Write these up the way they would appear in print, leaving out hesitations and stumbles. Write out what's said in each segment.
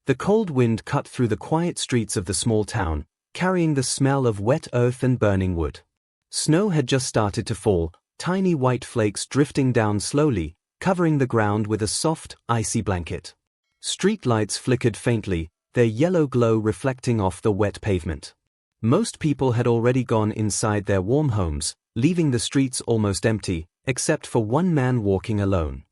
The cold wind cut through the quiet streets of the small town, carrying the smell of wet earth and burning wood. Snow had just started to fall, tiny white flakes drifting down slowly, covering the ground with a soft, icy blanket. Street lights flickered faintly, their yellow glow reflecting off the wet pavement. Most people had already gone inside their warm homes, leaving the streets almost empty, except for one man walking alone.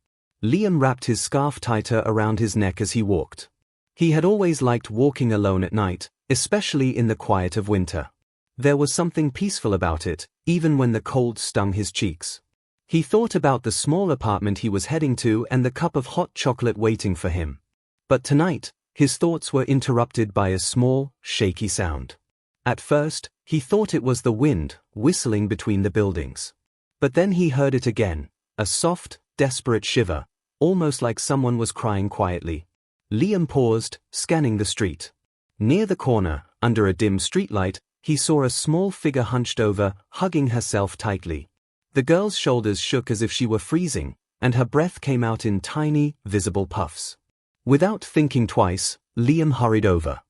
Liam wrapped his scarf tighter around his neck as he walked. He had always liked walking alone at night, especially in the quiet of winter. There was something peaceful about it, even when the cold stung his cheeks. He thought about the small apartment he was heading to and the cup of hot chocolate waiting for him. But tonight, his thoughts were interrupted by a small, shaky sound. At first, he thought it was the wind, whistling between the buildings. But then he heard it again, a soft, desperate shiver, almost like someone was crying quietly. Liam paused, scanning the street. Near the corner, under a dim streetlight, he saw a small figure hunched over, hugging herself tightly. The girl's shoulders shook as if she were freezing, and her breath came out in tiny, visible puffs. Without thinking twice, Liam hurried over.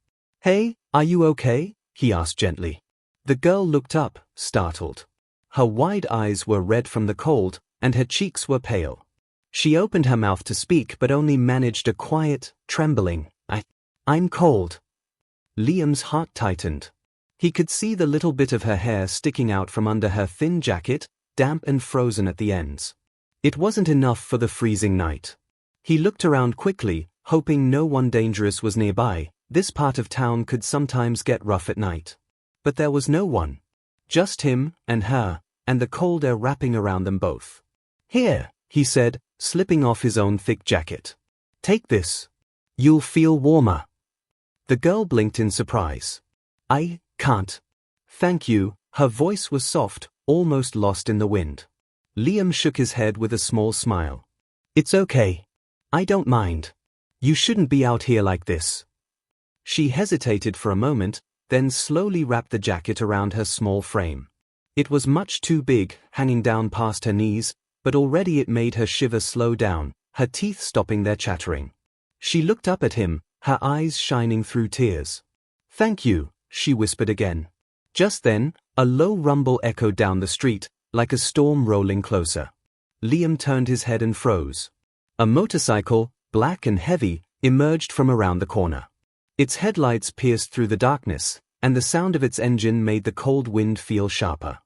"Hey, are you okay?" he asked gently. The girl looked up, startled. Her wide eyes were red from the cold, and her cheeks were pale. She opened her mouth to speak but only managed a quiet, trembling, "I'm cold." Liam's heart tightened. He could see the little bit of her hair sticking out from under her thin jacket, damp and frozen at the ends. It wasn't enough for the freezing night. He looked around quickly, hoping no one dangerous was nearby. This part of town could sometimes get rough at night. But there was no one. Just him and her, and the cold air wrapping around them both. "Here," he said, slipping off his own thick jacket. "Take this. You'll feel warmer." The girl blinked in surprise. "I can't." "Thank you." Her voice was soft, almost lost in the wind. Liam shook his head with a small smile. "It's okay. I don't mind. You shouldn't be out here like this." She hesitated for a moment, then slowly wrapped the jacket around her small frame. It was much too big, hanging down past her knees, but already it made her shiver slow down, her teeth stopping their chattering. She looked up at him, her eyes shining through tears. "Thank you," she whispered again. Just then, a low rumble echoed down the street, like a storm rolling closer. Liam turned his head and froze. A motorcycle, black and heavy, emerged from around the corner. Its headlights pierced through the darkness, and the sound of its engine made the cold wind feel sharper.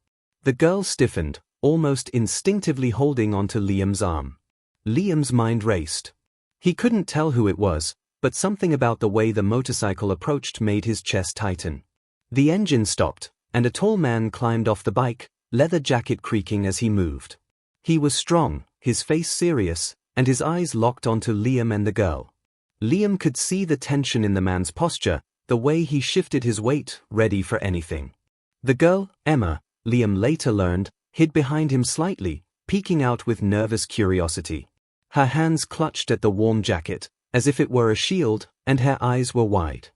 The girl stiffened, almost instinctively holding onto Liam's arm. Liam's mind raced. He couldn't tell who it was, but something about the way the motorcycle approached made his chest tighten. The engine stopped, and a tall man climbed off the bike, leather jacket creaking as he moved. He was strong, his face serious, and his eyes locked onto Liam and the girl. Liam could see the tension in the man's posture, the way he shifted his weight, ready for anything. The girl, Emma, Liam later learned, hid behind him slightly, peeking out with nervous curiosity. Her hands clutched at the warm jacket, as if it were a shield, and her eyes were wide.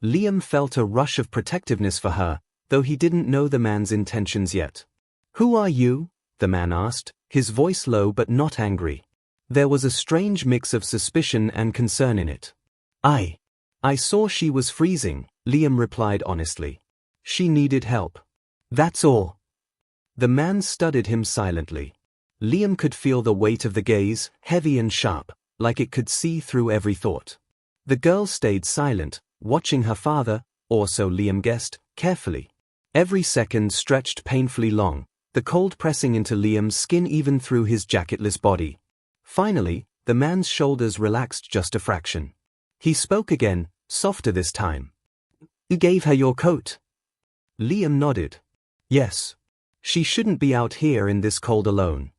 Liam felt a rush of protectiveness for her, though he didn't know the man's intentions yet. "Who are you?" the man asked, his voice low but not angry. There was a strange mix of suspicion and concern in it. I saw she was freezing," Liam replied honestly. "She needed help. That's all." The man studied him silently. Liam could feel the weight of the gaze, heavy and sharp, like it could see through every thought. The girl stayed silent, watching her father, or so Liam guessed, carefully. Every second stretched painfully long, the cold pressing into Liam's skin even through his jacketless body. Finally, the man's shoulders relaxed just a fraction. He spoke again, softer this time. "You gave her your coat?" Liam nodded. "Yes. She shouldn't be out here in this cold alone."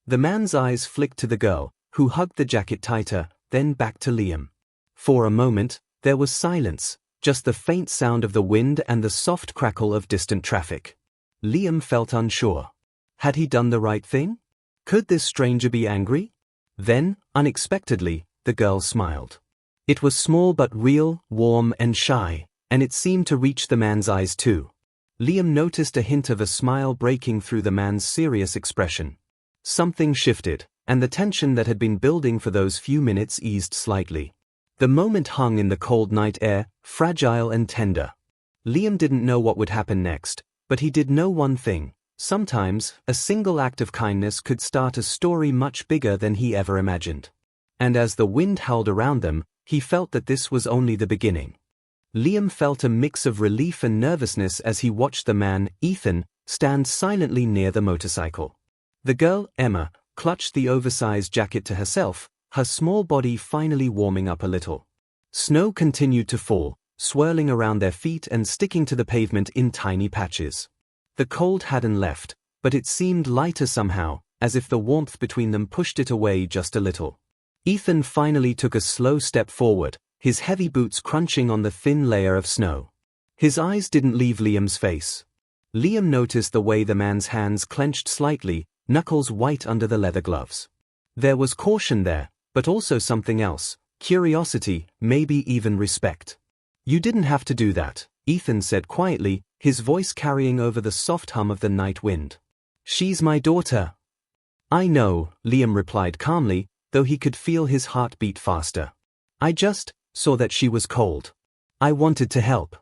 The man's eyes flicked to the girl, who hugged the jacket tighter, then back to Liam. For a moment, there was silence, just the faint sound of the wind and the soft crackle of distant traffic. Liam felt unsure. Had he done the right thing? Could this stranger be angry? Then, unexpectedly, the girl smiled. It was small but real, warm and shy, and it seemed to reach the man's eyes too. Liam noticed a hint of a smile breaking through the man's serious expression. Something shifted, and the tension that had been building for those few minutes eased slightly. The moment hung in the cold night air, fragile and tender. Liam didn't know what would happen next, but he did know one thing. Sometimes, a single act of kindness could start a story much bigger than he ever imagined. And as the wind howled around them, he felt that this was only the beginning. Liam felt a mix of relief and nervousness as he watched the man, Ethan, stand silently near the motorcycle. The girl, Emma, clutched the oversized jacket to herself, her small body finally warming up a little. Snow continued to fall, swirling around their feet and sticking to the pavement in tiny patches. The cold hadn't left, but it seemed lighter somehow, as if the warmth between them pushed it away just a little. Ethan finally took a slow step forward, his heavy boots crunching on the thin layer of snow. His eyes didn't leave Liam's face. Liam noticed the way the man's hands clenched slightly, knuckles white under the leather gloves. There was caution there, but also something else, curiosity, maybe even respect. "You didn't have to do that," Ethan said quietly, his voice carrying over the soft hum of the night wind. "She's my daughter." "I know," Liam replied calmly, though he could feel his heart beat faster. "I just saw that she was cold. I wanted to help."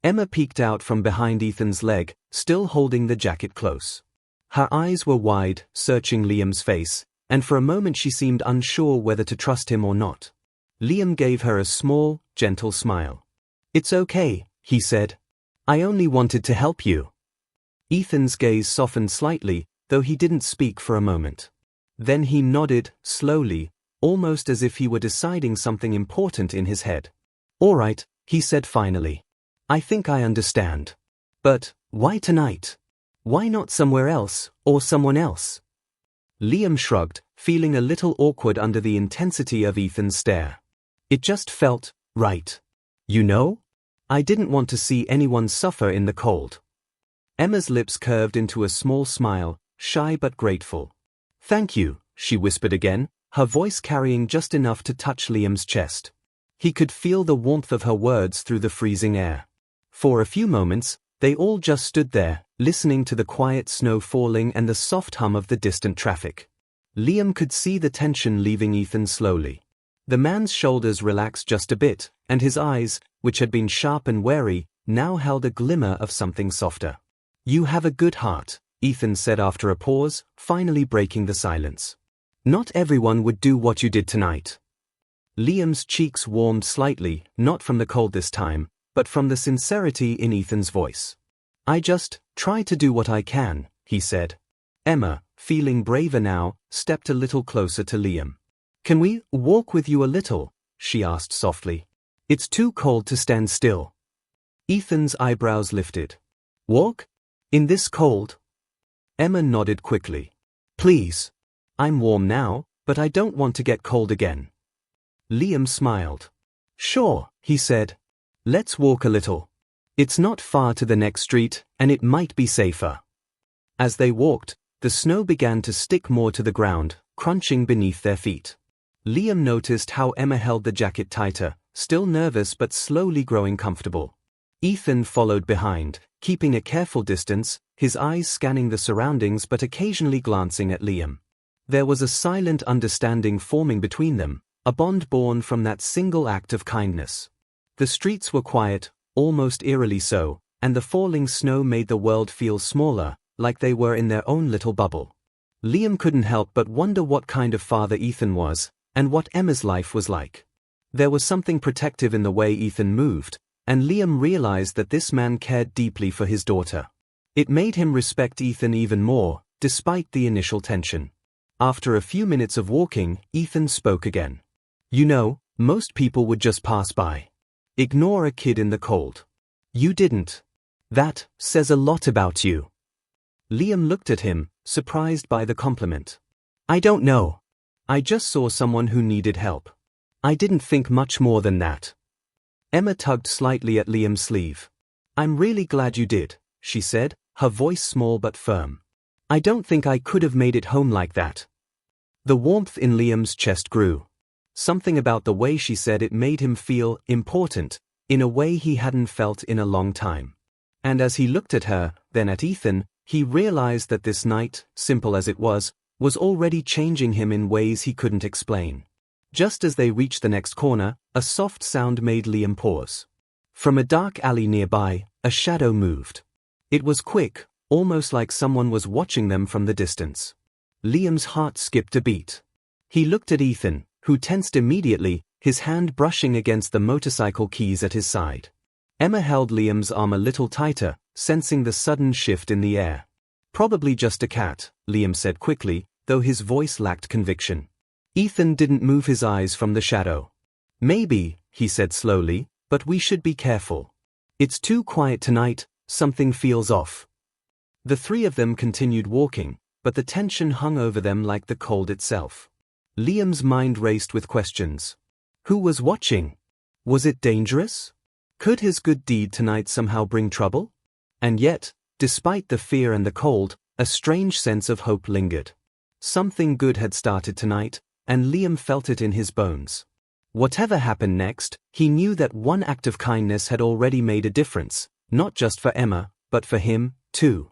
Emma peeked out from behind Ethan's leg, still holding the jacket close. Her eyes were wide, searching Liam's face, and for a moment she seemed unsure whether to trust him or not. Liam gave her a small, gentle smile. "It's okay," he said. "I only wanted to help you." Ethan's gaze softened slightly, though he didn't speak for a moment. Then he nodded, slowly, almost as if he were deciding something important in his head. "All right," he said finally. "I think I understand. But why tonight? Why not somewhere else, or someone else?" Liam shrugged, feeling a little awkward under the intensity of Ethan's stare. "It just felt right. You know? I didn't want to see anyone suffer in the cold." Emma's lips curved into a small smile, shy but grateful. "Thank you," she whispered again, her voice carrying just enough to touch Liam's chest. He could feel the warmth of her words through the freezing air. For a few moments, they all just stood there, listening to the quiet snow falling and the soft hum of the distant traffic. Liam could see the tension leaving Ethan slowly. The man's shoulders relaxed just a bit, and his eyes, which had been sharp and wary, now held a glimmer of something softer. "You have a good heart," Ethan said after a pause, finally breaking the silence. "Not everyone would do what you did tonight." Liam's cheeks warmed slightly, not from the cold this time, but from the sincerity in Ethan's voice. "I just try to do what I can," he said. Emma, feeling braver now, stepped a little closer to Liam. "Can we walk with you a little?" she asked softly. "It's too cold to stand still." Ethan's eyebrows lifted. "Walk? In this cold?" Emma nodded quickly. "Please. I'm warm now, but I don't want to get cold again." Liam smiled. "Sure," he said. "Let's walk a little. It's not far to the next street, and it might be safer." As they walked, the snow began to stick more to the ground, crunching beneath their feet. Liam noticed how Emma held the jacket tighter, still nervous but slowly growing comfortable. Ethan followed behind, keeping a careful distance, his eyes scanning the surroundings but occasionally glancing at Liam. There was a silent understanding forming between them, a bond born from that single act of kindness. The streets were quiet, almost eerily so, and the falling snow made the world feel smaller, like they were in their own little bubble. Liam couldn't help but wonder what kind of father Ethan was, and what Emma's life was like. There was something protective in the way Ethan moved, and Liam realized that this man cared deeply for his daughter. It made him respect Ethan even more, despite the initial tension. After a few minutes of walking, Ethan spoke again. "You know, most people would just pass by. Ignore a kid in the cold. You didn't. That says a lot about you." Liam looked at him, surprised by the compliment. "I don't know. I just saw someone who needed help. I didn't think much more than that." Emma tugged slightly at Liam's sleeve. "I'm really glad you did," she said, her voice small but firm. "I don't think I could have made it home like that." The warmth in Liam's chest grew. Something about the way she said it made him feel important, in a way he hadn't felt in a long time. And as he looked at her, then at Ethan, he realized that this night, simple as it was already changing him in ways he couldn't explain. Just as they reached the next corner, a soft sound made Liam pause. From a dark alley nearby, a shadow moved. It was quick, almost like someone was watching them from the distance. Liam's heart skipped a beat. He looked at Ethan, who tensed immediately, his hand brushing against the motorcycle keys at his side. Emma held Liam's arm a little tighter, sensing the sudden shift in the air. "Probably just a cat," Liam said quickly, though his voice lacked conviction. Ethan didn't move his eyes from the shadow. "Maybe," he said slowly, "but we should be careful. It's too quiet tonight, something feels off." The three of them continued walking, but the tension hung over them like the cold itself. Liam's mind raced with questions. Who was watching? Was it dangerous? Could his good deed tonight somehow bring trouble? And yet, despite the fear and the cold, a strange sense of hope lingered. Something good had started tonight, and Liam felt it in his bones. Whatever happened next, he knew that one act of kindness had already made a difference, not just for Emma, but for him, too.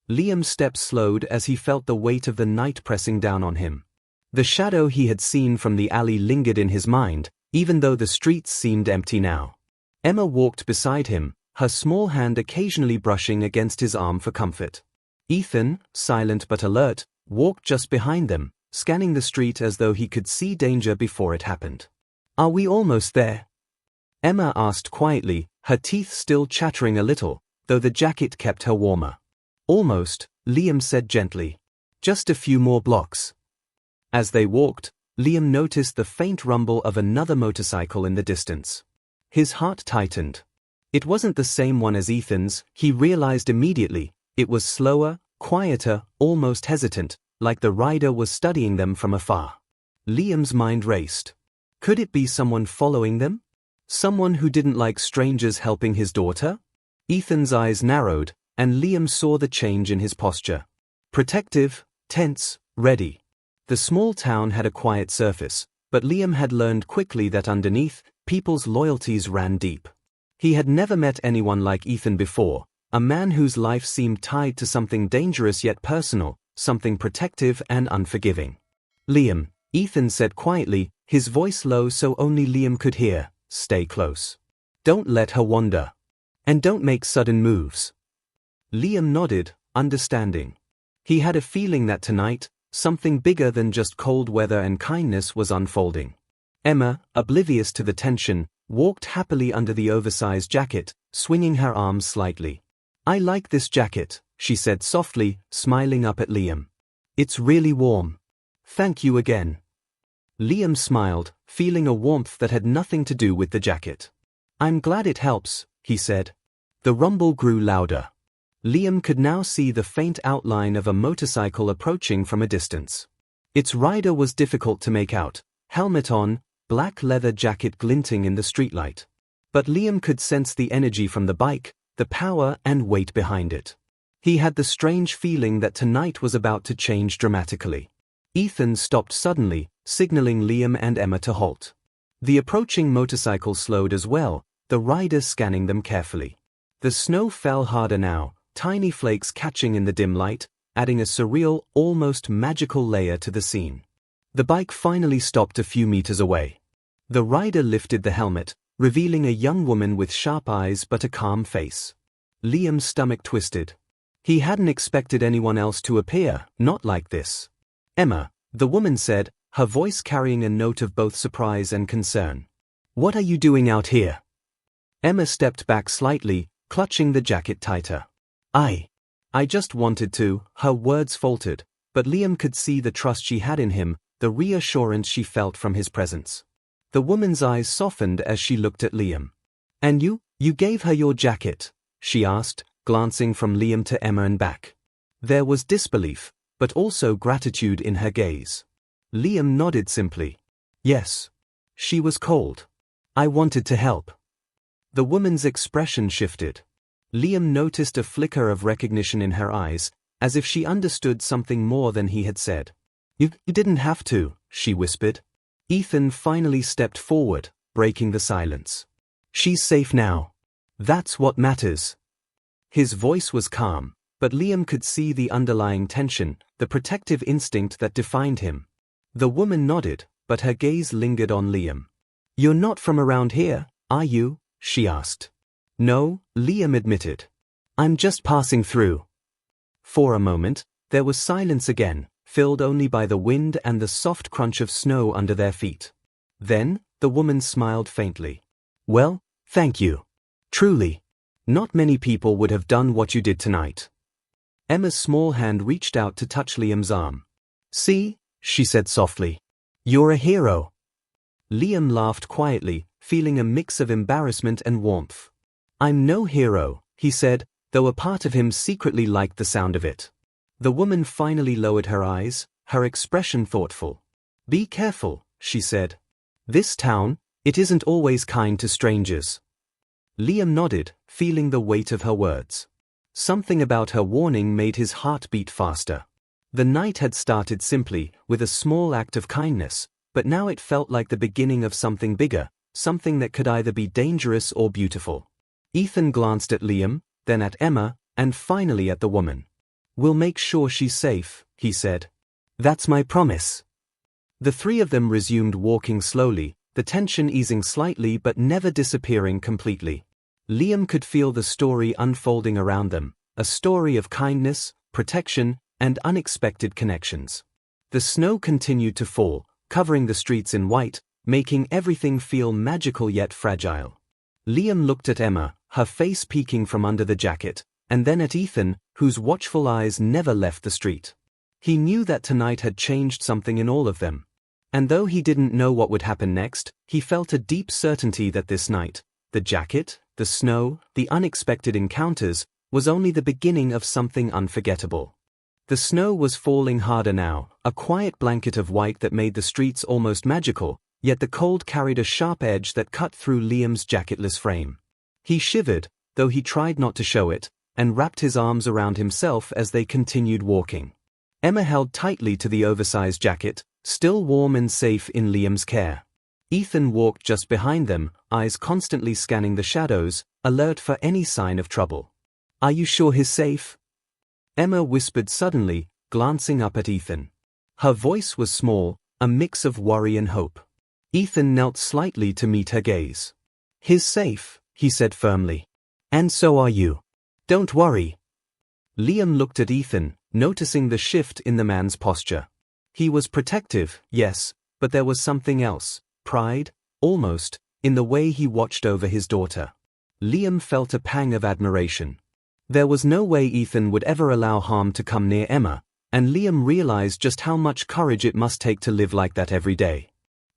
Liam's steps slowed as he felt the weight of the night pressing down on him. The shadow he had seen from the alley lingered in his mind, even though the streets seemed empty now. Emma walked beside him, her small hand occasionally brushing against his arm for comfort. Ethan, silent but alert, walked just behind them, scanning the street as though he could see danger before it happened. "Are we almost there?" Emma asked quietly, her teeth still chattering a little, though the jacket kept her warmer. "Almost," Liam said gently. "Just a few more blocks." As they walked, Liam noticed the faint rumble of another motorcycle in the distance. His heart tightened. It wasn't the same one as Ethan's, he realized immediately. It was slower, quieter, almost hesitant, like the rider was studying them from afar. Liam's mind raced. Could it be someone following them? Someone who didn't like strangers helping his daughter? Ethan's eyes narrowed, and Liam saw the change in his posture. Protective, tense, ready. The small town had a quiet surface, but Liam had learned quickly that underneath, people's loyalties ran deep. He had never met anyone like Ethan before, a man whose life seemed tied to something dangerous yet personal, something protective and unforgiving. "Liam," Ethan said quietly, his voice low so only Liam could hear, "stay close. Don't let her wander. And don't make sudden moves." Liam nodded, understanding. He had a feeling that tonight, something bigger than just cold weather and kindness was unfolding. Emma, oblivious to the tension, walked happily under the oversized jacket, swinging her arms slightly. "I like this jacket," she said softly, smiling up at Liam. "It's really warm. Thank you again." Liam smiled, feeling a warmth that had nothing to do with the jacket. "I'm glad it helps," he said. The rumble grew louder. Liam could now see the faint outline of a motorcycle approaching from a distance. Its rider was difficult to make out, helmet on, black leather jacket glinting in the streetlight. But Liam could sense the energy from the bike, the power and weight behind it. He had the strange feeling that tonight was about to change dramatically. Ethan stopped suddenly, signaling Liam and Emma to halt. The approaching motorcycle slowed as well, the rider scanning them carefully. The snow fell harder now, tiny flakes catching in the dim light, adding a surreal, almost magical layer to the scene. The bike finally stopped a few meters away. The rider lifted the helmet, revealing a young woman with sharp eyes but a calm face. Liam's stomach twisted. He hadn't expected anyone else to appear, not like this. "Emma," the woman said, her voice carrying a note of both surprise and concern. "What are you doing out here?" Emma stepped back slightly, clutching the jacket tighter. I just wanted to," her words faltered, but Liam could see the trust she had in him, the reassurance she felt from his presence. The woman's eyes softened as she looked at Liam. "And you gave her your jacket?" she asked, glancing from Liam to Emma and back. There was disbelief, but also gratitude in her gaze. Liam nodded simply. "Yes." She was cold. "I wanted to help." The woman's expression shifted. Liam noticed a flicker of recognition in her eyes, as if she understood something more than he had said. You didn't have to," she whispered. Ethan finally stepped forward, breaking the silence. "She's safe now. That's what matters." His voice was calm, but Liam could see the underlying tension, the protective instinct that defined him. The woman nodded, but her gaze lingered on Liam. "You're not from around here, are you?" she asked. "No," Liam admitted. "I'm just passing through." For a moment, there was silence again, filled only by the wind and the soft crunch of snow under their feet. Then, the woman smiled faintly. "Well, thank you. Truly. Not many people would have done what you did tonight." Emma's small hand reached out to touch Liam's arm. "See," she said softly. "You're a hero." Liam laughed quietly, feeling a mix of embarrassment and warmth. "I'm no hero," he said, though a part of him secretly liked the sound of it. The woman finally lowered her eyes, her expression thoughtful. "Be careful," she said. "This town, it isn't always kind to strangers." Liam nodded, feeling the weight of her words. Something about her warning made his heart beat faster. The night had started simply, with a small act of kindness, but now it felt like the beginning of something bigger, something that could either be dangerous or beautiful. Ethan glanced at Liam, then at Emma, and finally at the woman. "We'll make sure she's safe," he said. "That's my promise." The three of them resumed walking slowly, the tension easing slightly but never disappearing completely. Liam could feel the story unfolding around them, a story of kindness, protection, and unexpected connections. The snow continued to fall, covering the streets in white, making everything feel magical yet fragile. Liam looked at Emma, her face peeking from under the jacket, and then at Ethan, whose watchful eyes never left the street. He knew that tonight had changed something in all of them. And though he didn't know what would happen next, he felt a deep certainty that this night, the jacket, the snow, the unexpected encounters, was only the beginning of something unforgettable. The snow was falling harder now, a quiet blanket of white that made the streets almost magical, yet the cold carried a sharp edge that cut through Liam's jacketless frame. He shivered, though he tried not to show it, and wrapped his arms around himself as they continued walking. Emma held tightly to the oversized jacket, still warm and safe in Liam's care. Ethan walked just behind them, eyes constantly scanning the shadows, alert for any sign of trouble. "Are you sure he's safe?" Emma whispered suddenly, glancing up at Ethan. Her voice was small, a mix of worry and hope. Ethan knelt slightly to meet her gaze. "He's safe," he said firmly. "And so are you. Don't worry." Liam looked at Ethan, noticing the shift in the man's posture. He was protective, yes, but there was something else, pride, almost, in the way he watched over his daughter. Liam felt a pang of admiration. There was no way Ethan would ever allow harm to come near Emma, and Liam realized just how much courage it must take to live like that every day.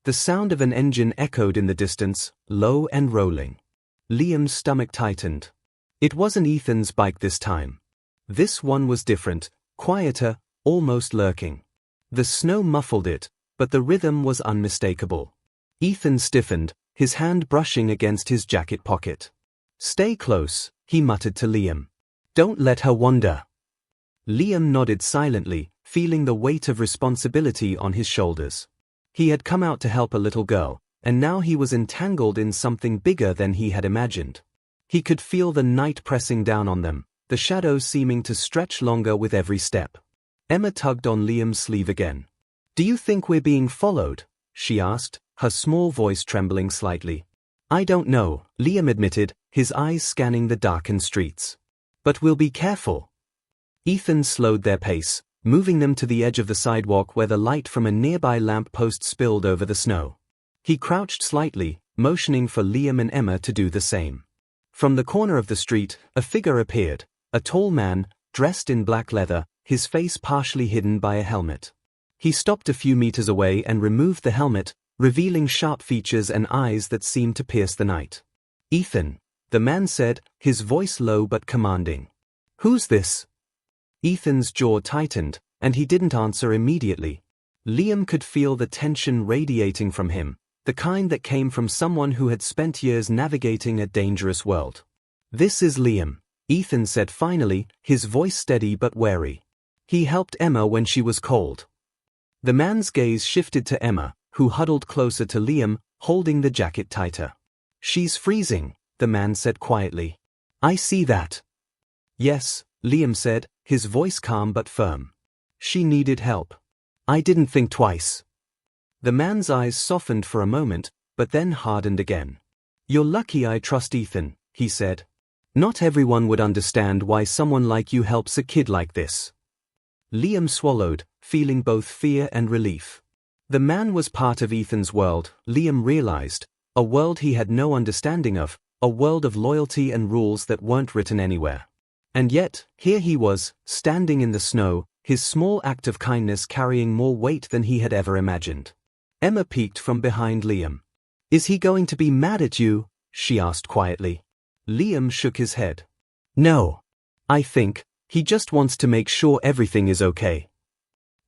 The sound of an engine echoed in the distance, low and rolling. Liam's stomach tightened. It wasn't Ethan's bike this time. This one was different, quieter, almost lurking. The snow muffled it, but the rhythm was unmistakable. Ethan stiffened, his hand brushing against his jacket pocket. "Stay close," he muttered to Liam. "Don't let her wander." Liam nodded silently, feeling the weight of responsibility on his shoulders. He had come out to help a little girl, and now he was entangled in something bigger than he had imagined. He could feel the night pressing down on them, the shadows seeming to stretch longer with every step. Emma tugged on Liam's sleeve again. "Do you think we're being followed?" she asked, her small voice trembling slightly. "I don't know," Liam admitted, his eyes scanning the darkened streets. "But we'll be careful." Ethan slowed their pace, moving them to the edge of the sidewalk where the light from a nearby lamp post spilled over the snow. He crouched slightly, motioning for Liam and Emma to do the same. From the corner of the street, a figure appeared, a tall man, dressed in black leather, his face partially hidden by a helmet. He stopped a few meters away and removed the helmet, revealing sharp features and eyes that seemed to pierce the night. "Ethan," the man said, his voice low but commanding. "Who's this?" Ethan's jaw tightened, and he didn't answer immediately. Liam could feel the tension radiating from him, the kind that came from someone who had spent years navigating a dangerous world. "This is Liam," Ethan said finally, his voice steady but wary. "He helped Emma when she was cold." The man's gaze shifted to Emma, who huddled closer to Liam, holding the jacket tighter. "She's freezing," the man said quietly. "I see that." "Yes," Liam said, his voice calm but firm. "She needed help. I didn't think twice." The man's eyes softened for a moment, but then hardened again. "You're lucky I trust Ethan," he said. "Not everyone would understand why someone like you helps a kid like this." Liam swallowed, feeling both fear and relief. The man was part of Ethan's world, Liam realized, a world he had no understanding of, a world of loyalty and rules that weren't written anywhere. And yet, here he was, standing in the snow, his small act of kindness carrying more weight than he had ever imagined. Emma peeked from behind Liam. "Is he going to be mad at you?" she asked quietly. Liam shook his head. "No. I think he just wants to make sure everything is okay."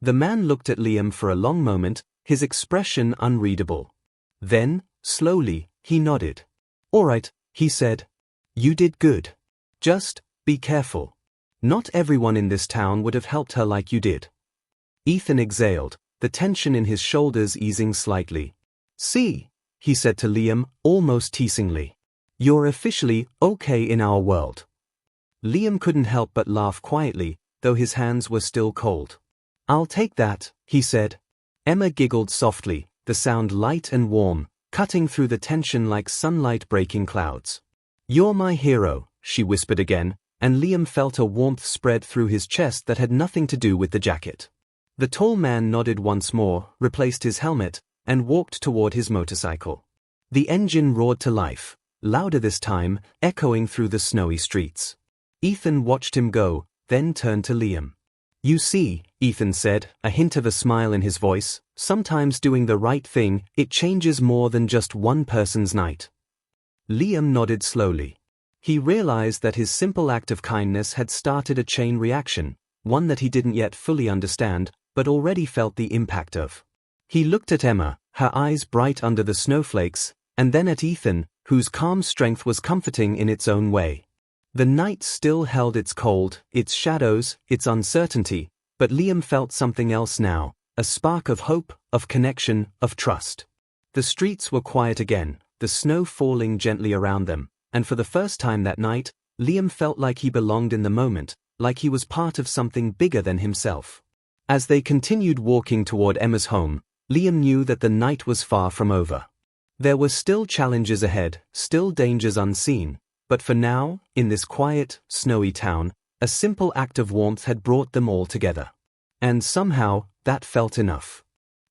The man looked at Liam for a long moment, his expression unreadable. Then, slowly, he nodded. "All right," he said. "You did good. Just be careful. Not everyone in this town would have helped her like you did." Ethan exhaled, the tension in his shoulders easing slightly. "See," he said to Liam, almost teasingly. "You're officially okay in our world." Liam couldn't help but laugh quietly, though his hands were still cold. "I'll take that," he said. Emma giggled softly, the sound light and warm, cutting through the tension like sunlight breaking clouds. "You're my hero," she whispered again, and Liam felt a warmth spread through his chest that had nothing to do with the jacket. The tall man nodded once more, replaced his helmet, and walked toward his motorcycle. The engine roared to life, louder this time, echoing through the snowy streets. Ethan watched him go, then turned to Liam. "You see," Ethan said, a hint of a smile in his voice, "sometimes doing the right thing, it changes more than just one person's night." Liam nodded slowly. He realized that his simple act of kindness had started a chain reaction, one that he didn't yet fully understand, but already felt the impact of. He looked at Emma, her eyes bright under the snowflakes, and then at Ethan, whose calm strength was comforting in its own way. The night still held its cold, its shadows, its uncertainty, but Liam felt something else now, a spark of hope, of connection, of trust. The streets were quiet again, the snow falling gently around them, and for the first time that night, Liam felt like he belonged in the moment, like he was part of something bigger than himself. As they continued walking toward Emma's home, Liam knew that the night was far from over. There were still challenges ahead, still dangers unseen, but for now, in this quiet, snowy town, a simple act of warmth had brought them all together. And somehow, that felt enough.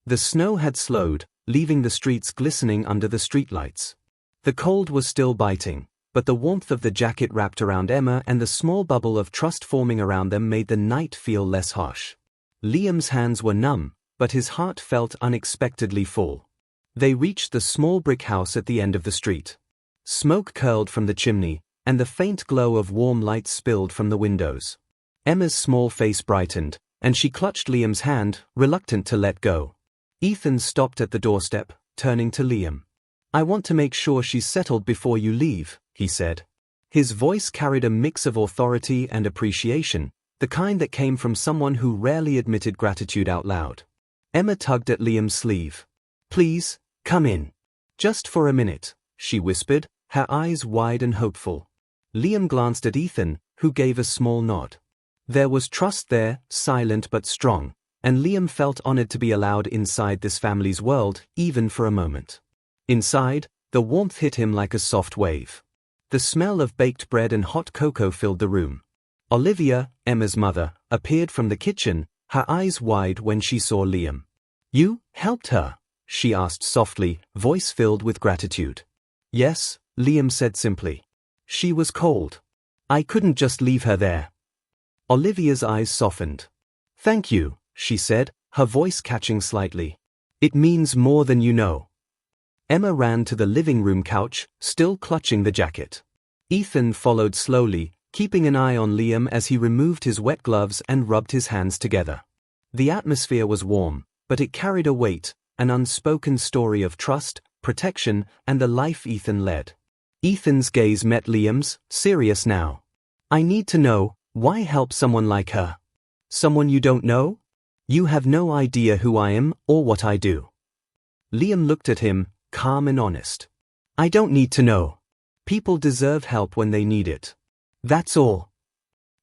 The snow had slowed, leaving the streets glistening under the streetlights. The cold was still biting, but the warmth of the jacket wrapped around Emma and the small bubble of trust forming around them made the night feel less harsh. Liam's hands were numb, but his heart felt unexpectedly full. They reached the small brick house at the end of the street. Smoke curled from the chimney, and the faint glow of warm light spilled from the windows. Emma's small face brightened, and she clutched Liam's hand, reluctant to let go. Ethan stopped at the doorstep, turning to Liam. "I want to make sure she's settled before you leave," he said. His voice carried a mix of authority and appreciation, the kind that came from someone who rarely admitted gratitude out loud. Emma tugged at Liam's sleeve. "Please, come in. Just for a minute," she whispered, her eyes wide and hopeful. Liam glanced at Ethan, who gave a small nod. There was trust there, silent but strong, and Liam felt honored to be allowed inside this family's world, even for a moment. Inside, the warmth hit him like a soft wave. The smell of baked bread and hot cocoa filled the room. Olivia, Emma's mother, appeared from the kitchen, her eyes wide when she saw Liam. "You helped her?" she asked softly, voice filled with gratitude. "Yes," Liam said simply. "She was cold. I couldn't just leave her there." Olivia's eyes softened. "Thank you," she said, her voice catching slightly. "It means more than you know." Emma ran to the living room couch, still clutching the jacket. Ethan followed slowly, keeping an eye on Liam as he removed his wet gloves and rubbed his hands together. The atmosphere was warm, but it carried a weight, an unspoken story of trust, protection, and the life Ethan led. Ethan's gaze met Liam's, serious now. "I need to know, why help someone like her? Someone you don't know? You have no idea who I am or what I do." Liam looked at him, calm and honest. "I don't need to know. People deserve help when they need it. That's all."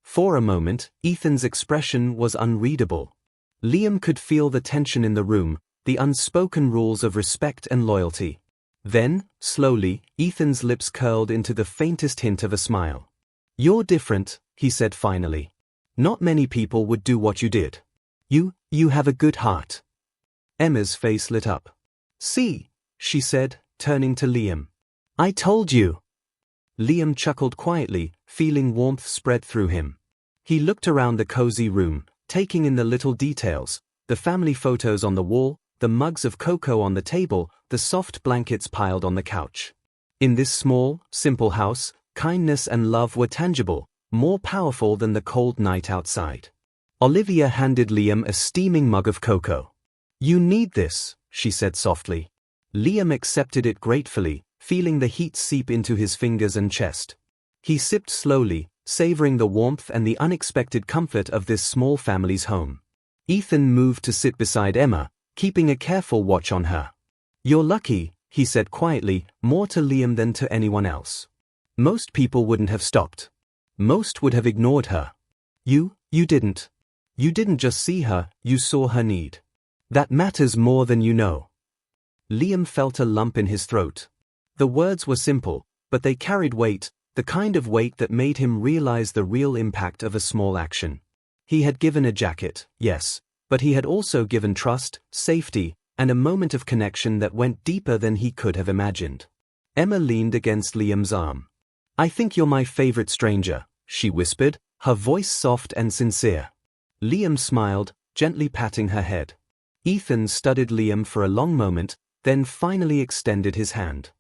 For a moment, Ethan's expression was unreadable. Liam could feel the tension in the room, the unspoken rules of respect and loyalty. Then, slowly, Ethan's lips curled into the faintest hint of a smile. "You're different," he said finally. "Not many people would do what you did. You have a good heart." Emma's face lit up. "See," she said, turning to Liam. "I told you." Liam chuckled quietly, feeling warmth spread through him. He looked around the cozy room, taking in the little details, the family photos on the wall, the mugs of cocoa on the table, the soft blankets piled on the couch. In this small, simple house, kindness and love were tangible, more powerful than the cold night outside. Olivia handed Liam a steaming mug of cocoa. "You need this," she said softly. Liam accepted it gratefully, feeling the heat seep into his fingers and chest. He sipped slowly, savoring the warmth and the unexpected comfort of this small family's home. Ethan moved to sit beside Emma, keeping a careful watch on her. "You're lucky," he said quietly, more to Liam than to anyone else. "Most people wouldn't have stopped. Most would have ignored her. You didn't. You didn't just see her, you saw her need. That matters more than you know." Liam felt a lump in his throat. The words were simple, but they carried weight, the kind of weight that made him realize the real impact of a small action. He had given a jacket, yes, but he had also given trust, safety, and a moment of connection that went deeper than he could have imagined. Emma leaned against Liam's arm. "I think you're my favorite stranger," she whispered, her voice soft and sincere. Liam smiled, gently patting her head. Ethan studied Liam for a long moment, then finally extended his hand.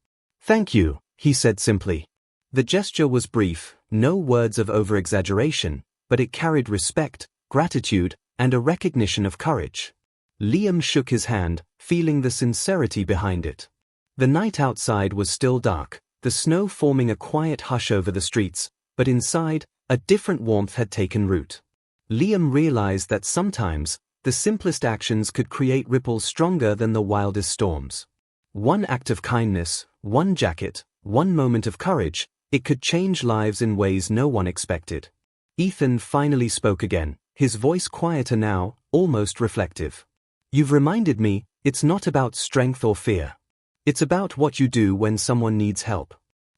"Thank you," he said simply. The gesture was brief, no words of over-exaggeration, but it carried respect, gratitude, and a recognition of courage. Liam shook his hand, feeling the sincerity behind it. The night outside was still dark, the snow forming a quiet hush over the streets, but inside, a different warmth had taken root. Liam realized that sometimes, the simplest actions could create ripples stronger than the wildest storms. One act of kindness, one jacket, one moment of courage, it could change lives in ways no one expected. Ethan finally spoke again, his voice quieter now, almost reflective. "You've reminded me, it's not about strength or fear. It's about what you do when someone needs help.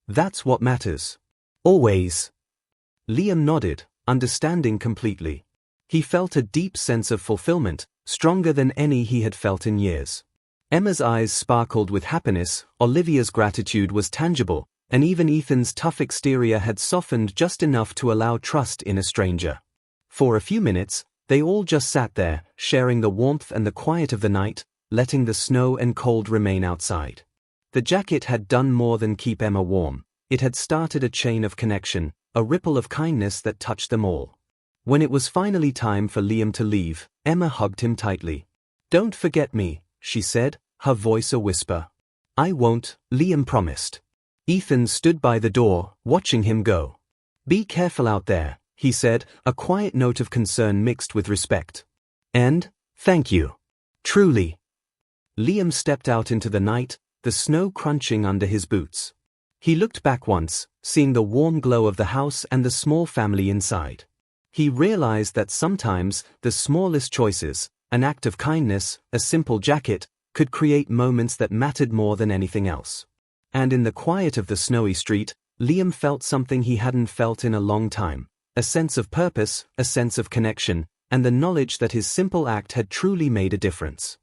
That's what matters. Always." Liam nodded, understanding completely. He felt a deep sense of fulfillment, stronger than any he had felt in years. Emma's eyes sparkled with happiness, Olivia's gratitude was tangible, and even Ethan's tough exterior had softened just enough to allow trust in a stranger. For a few minutes, they all just sat there, sharing the warmth and the quiet of the night, letting the snow and cold remain outside. The jacket had done more than keep Emma warm. It had started a chain of connection, a ripple of kindness that touched them all. When it was finally time for Liam to leave, Emma hugged him tightly. "Don't forget me," she said, her voice a whisper. "I won't," Liam promised. Ethan stood by the door, watching him go. "Be careful out there," he said, a quiet note of concern mixed with respect. "And, thank you. Truly." Liam stepped out into the night, the snow crunching under his boots. He looked back once, seeing the warm glow of the house and the small family inside. He realized that sometimes, the smallest choices, an act of kindness, a simple jacket, could create moments that mattered more than anything else. And in the quiet of the snowy street, Liam felt something he hadn't felt in a long time, a sense of purpose, a sense of connection, and the knowledge that his simple act had truly made a difference.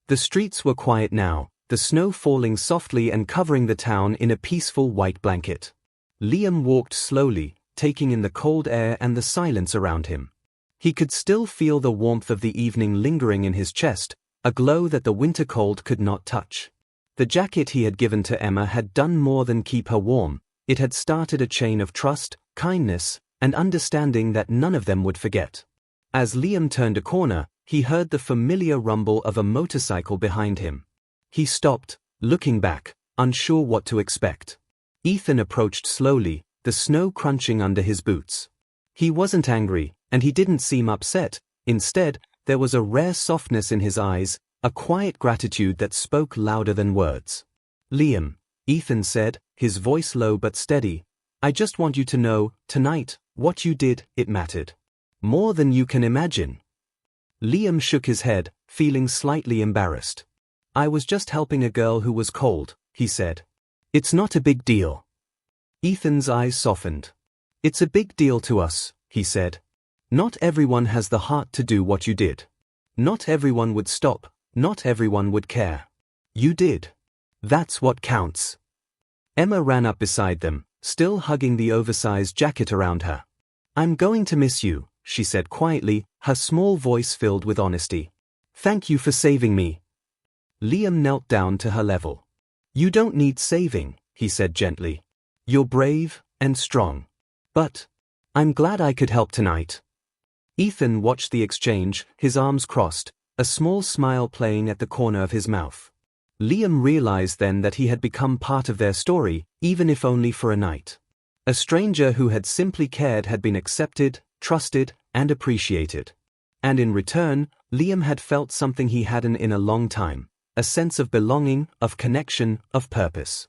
The streets were quiet now, the snow falling softly and covering the town in a peaceful white blanket. Liam walked slowly, taking in the cold air and the silence around him. He could still feel the warmth of the evening lingering in his chest, a glow that the winter cold could not touch. The jacket he had given to Emma had done more than keep her warm, it had started a chain of trust, kindness, and understanding that none of them would forget. As Liam turned a corner, he heard the familiar rumble of a motorcycle behind him. He stopped, looking back, unsure what to expect. Ethan approached slowly, the snow crunching under his boots. He wasn't angry, and he didn't seem upset. Instead, there was a rare softness in his eyes, a quiet gratitude that spoke louder than words. "Liam," Ethan said, his voice low but steady, "I just want you to know, tonight, what you did, it mattered. More than you can imagine." Liam shook his head, feeling slightly embarrassed. I was just helping a girl who was cold, he said. It's not a big deal. Ethan's eyes softened. It's a big deal to us, he said. Not everyone has the heart to do what you did. Not everyone would stop, not everyone would care. You did. That's what counts. Emma ran up beside them, still hugging the oversized jacket around her. I'm going to miss you, she said quietly, her small voice filled with honesty. Thank you for saving me. Liam knelt down to her level. You don't need saving, he said gently. You're brave and strong. But I'm glad I could help tonight. Ethan watched the exchange, his arms crossed, a small smile playing at the corner of his mouth. Liam realized then that he had become part of their story, even if only for a night. A stranger who had simply cared had been accepted, trusted, and appreciated. And in return, Liam had felt something he hadn't in a long time, a sense of belonging, of connection, of purpose.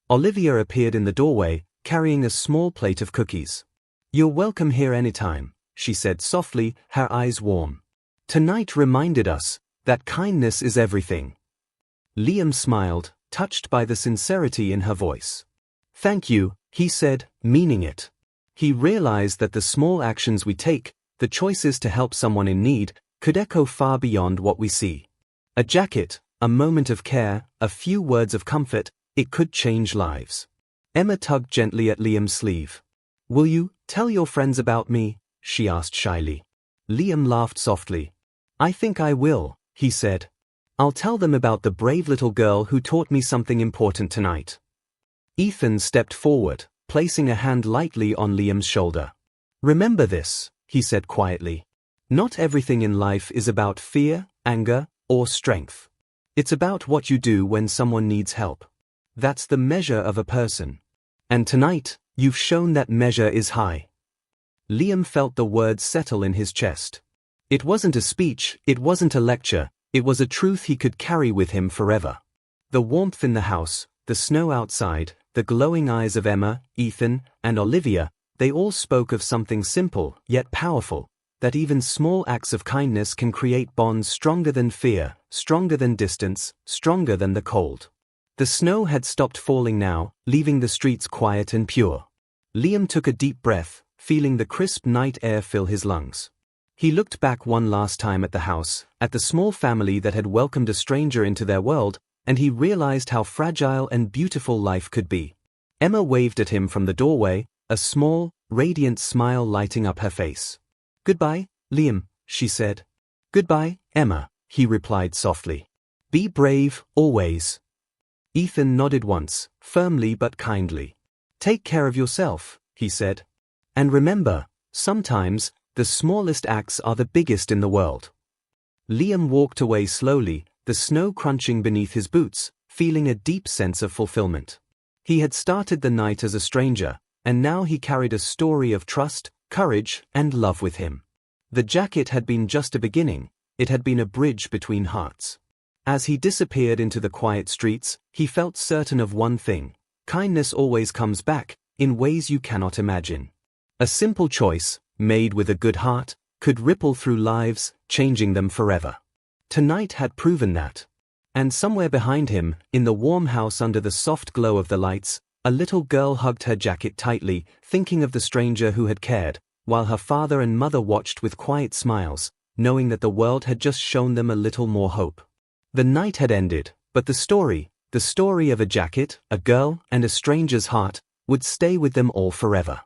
Olivia appeared in the doorway, carrying a small plate of cookies. You're welcome here anytime, she said softly, her eyes warm. Tonight reminded us that kindness is everything. Liam smiled, touched by the sincerity in her voice. Thank you, he said, meaning it. He realized that the small actions we take, the choices to help someone in need, could echo far beyond what we see. A jacket, a moment of care, a few words of comfort, it could change lives. Emma tugged gently at Liam's sleeve. Will you tell your friends about me? She asked shyly. Liam laughed softly. I think I will, he said. I'll tell them about the brave little girl who taught me something important tonight. Ethan stepped forward, placing a hand lightly on Liam's shoulder. Remember this, he said quietly. Not everything in life is about fear, anger, or strength. It's about what you do when someone needs help. That's the measure of a person. And tonight, you've shown that measure is high. Liam felt the words settle in his chest. It wasn't a speech, it wasn't a lecture, it was a truth he could carry with him forever. The warmth in the house, the snow outside, the glowing eyes of Emma, Ethan, and Olivia, they all spoke of something simple, yet powerful, that even small acts of kindness can create bonds stronger than fear, stronger than distance, stronger than the cold. The snow had stopped falling now, leaving the streets quiet and pure. Liam took a deep breath, feeling the crisp night air fill his lungs. He looked back one last time at the house, at the small family that had welcomed a stranger into their world, and he realized how fragile and beautiful life could be. Emma waved at him from the doorway, a small, radiant smile lighting up her face. Goodbye, Liam, she said. Goodbye, Emma, he replied softly. Be brave, always. Ethan nodded once, firmly but kindly. Take care of yourself, he said. And remember, sometimes, the smallest acts are the biggest in the world. Liam walked away slowly, the snow crunching beneath his boots, feeling a deep sense of fulfillment. He had started the night as a stranger, and now he carried a story of trust, courage, and love with him. The jacket had been just a beginning, it had been a bridge between hearts. As he disappeared into the quiet streets, he felt certain of one thing: kindness always comes back, in ways you cannot imagine. A simple choice, made with a good heart, could ripple through lives, changing them forever. Tonight had proven that. And somewhere behind him, in the warm house under the soft glow of the lights, a little girl hugged her jacket tightly, thinking of the stranger who had cared, while her father and mother watched with quiet smiles, knowing that the world had just shown them a little more hope. The night had ended, but the story of a jacket, a girl, and a stranger's heart, would stay with them all forever.